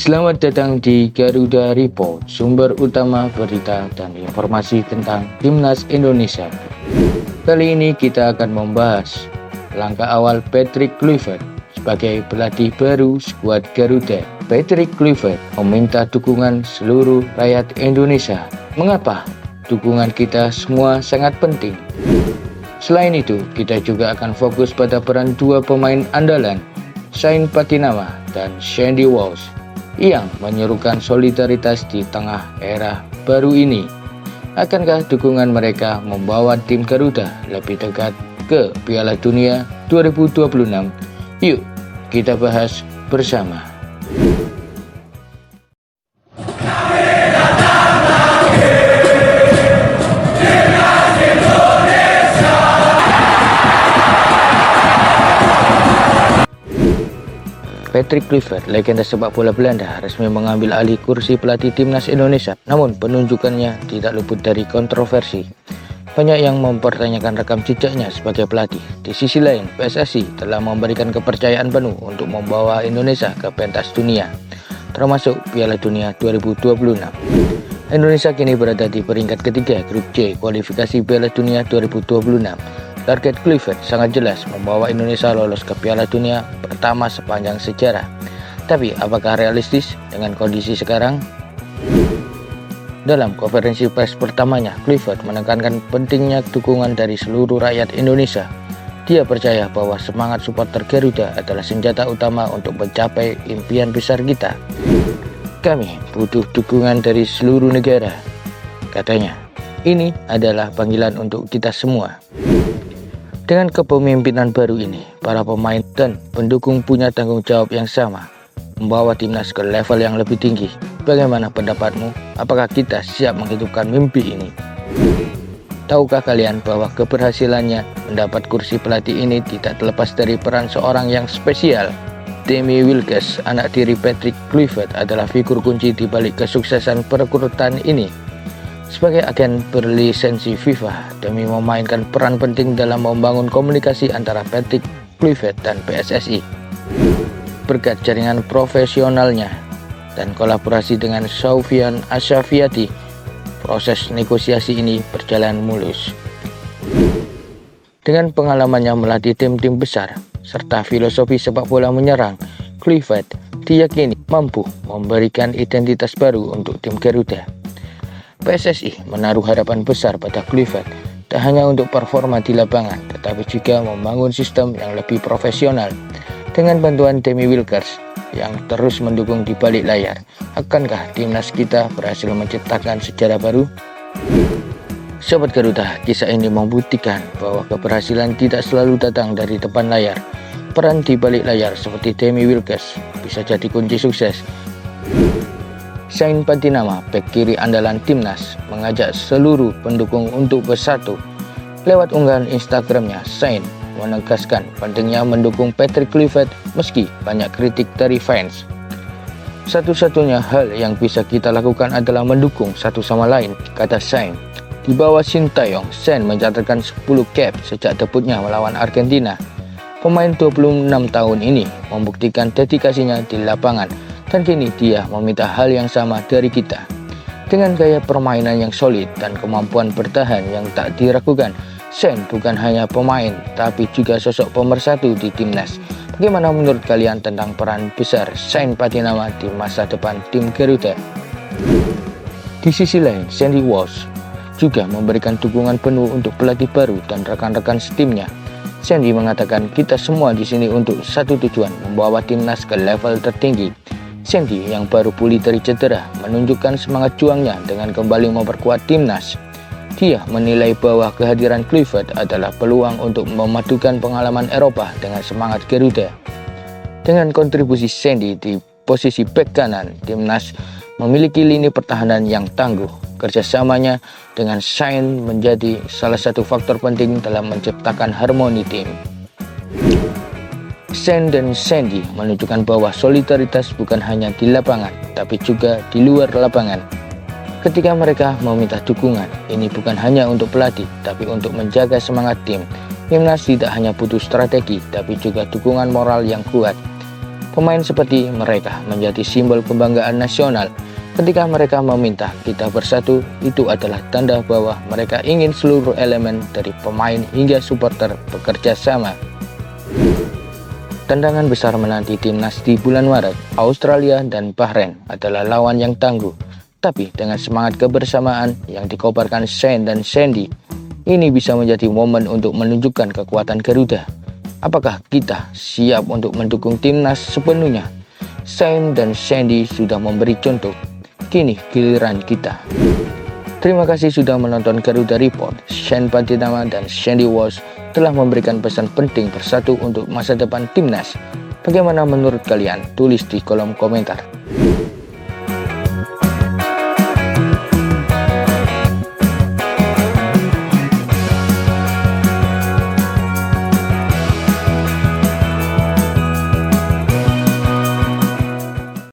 Selamat datang di Garuda Report, sumber utama berita dan informasi tentang Timnas Indonesia. Kali ini kita akan membahas langkah awal Patrick Kluivert sebagai pelatih baru skuad Garuda. Patrick Kluivert meminta dukungan seluruh rakyat Indonesia. Mengapa? Dukungan kita semua sangat penting. Selain itu, kita juga akan fokus pada peran dua pemain andalan, Sain Patinama dan Sandy Walsh, yang menyerukan solidaritas di tengah era baru ini. Akankah dukungan mereka membawa tim Garuda lebih dekat ke Piala Dunia 2026? Yuk, kita bahas bersama. Patrick Kluivert, legenda sepak bola Belanda, resmi mengambil alih kursi pelatih Timnas Indonesia. Namun penunjukannya tidak luput dari kontroversi. Banyak yang mempertanyakan rekam jejaknya sebagai pelatih. Di sisi lain, PSSI telah memberikan kepercayaan penuh untuk membawa Indonesia ke pentas dunia, termasuk Piala Dunia 2026. Indonesia kini berada di peringkat ketiga grup C kualifikasi Piala Dunia 2026. Target Kluivert sangat jelas, membawa Indonesia lolos ke Piala Dunia pertama sepanjang sejarah. Tapi apakah realistis dengan kondisi sekarang? Dalam konferensi pers pertamanya, Kluivert menekankan pentingnya dukungan dari seluruh rakyat Indonesia. Dia percaya bahwa semangat supporter Garuda adalah senjata utama untuk mencapai impian besar kita. Kami butuh dukungan dari seluruh negara, katanya. Ini adalah panggilan untuk kita semua. Dengan kepemimpinan baru ini, para pemain dan pendukung punya tanggung jawab yang sama, membawa timnas ke level yang lebih tinggi. Bagaimana pendapatmu? Apakah kita siap menghidupkan mimpi ini? Tahukah kalian bahwa keberhasilannya mendapat kursi pelatih ini tidak terlepas dari peran seorang yang spesial? Demi Wilkes, anak tiri Patrick Kluivert, adalah figur kunci di balik kesuksesan perekrutan ini. Sebagai agen berlisensi FIFA, demi memainkan peran penting dalam membangun komunikasi antara Patrick Kluivert dan PSSI. Berkat jaringan profesionalnya dan kolaborasi dengan Soufiane Assafiati, proses negosiasi ini berjalan mulus. Dengan pengalamannya melatih tim-tim besar, serta filosofi sepak bola menyerang, Kluivert diyakini mampu memberikan identitas baru untuk tim Garuda. PSSI menaruh harapan besar pada Kluivert, tak hanya untuk performa di lapangan, tetapi juga membangun sistem yang lebih profesional. Dengan bantuan Demi Wilkes yang terus mendukung di balik layar, akankah timnas kita berhasil menciptakan sejarah baru? Sobat Garuda, kisah ini membuktikan bahwa keberhasilan tidak selalu datang dari depan layar. Peran di balik layar seperti Demi Wilkes bisa jadi kunci sukses. Sain Patinama, bek kiri andalan timnas, mengajak seluruh pendukung untuk bersatu. Lewat unggahan Instagramnya, Sain menegaskan pentingnya mendukung Patrick Kluivert meski banyak kritik dari fans. Satu-satunya hal yang bisa kita lakukan adalah mendukung satu sama lain, kata Sain. Di bawah Sintayong, Sain mencatatkan 10 cap sejak debutnya melawan Argentina. Pemain 26 tahun ini membuktikan dedikasinya di lapangan, dan kini dia meminta hal yang sama dari kita. Dengan gaya permainan yang solid dan kemampuan bertahan yang tak diragukan, Sain bukan hanya pemain, tapi juga sosok pemersatu di timnas. Bagaimana menurut kalian tentang peran besar Sain Patinama di masa depan tim Garuda? Di sisi lain, Sandy Walsh juga memberikan dukungan penuh untuk pelatih baru dan rekan-rekan setimnya. Sandy mengatakan, kita semua di sini untuk satu tujuan, membawa timnas ke level tertinggi. Sandy yang baru pulih dari cedera menunjukkan semangat juangnya dengan kembali memperkuat timnas. Dia menilai bahwa kehadiran Kluivert adalah peluang untuk memadukan pengalaman Eropa dengan semangat Garuda. Dengan kontribusi Sandy di posisi bek kanan, timnas memiliki lini pertahanan yang tangguh. Kerjasamanya dengan Sain menjadi salah satu faktor penting dalam menciptakan harmoni tim. Sain dan Sandy menunjukkan bahwa solidaritas bukan hanya di lapangan, tapi juga di luar lapangan. Ketika mereka meminta dukungan, ini bukan hanya untuk pelatih, tapi untuk menjaga semangat tim. Timnas tidak hanya butuh strategi, tapi juga dukungan moral yang kuat. Pemain seperti mereka menjadi simbol kebanggaan nasional. Ketika mereka meminta kita bersatu, itu adalah tanda bahwa mereka ingin seluruh elemen dari pemain hingga supporter bekerja sama. Tantangan besar menanti timnas di bulan Maret. Australia dan Bahrain adalah lawan yang tangguh. Tapi dengan semangat kebersamaan yang dikobarkan Shane dan Sandy, ini bisa menjadi momen untuk menunjukkan kekuatan Garuda. Apakah kita siap untuk mendukung timnas sepenuhnya? Shane dan Sandy sudah memberi contoh. Kini giliran kita. Terima kasih sudah menonton Garuda Report. Shane Pantinama dan Sandy Walsh telah memberikan pesan penting bersatu untuk masa depan timnas. Bagaimana menurut kalian? Tulis di kolom komentar.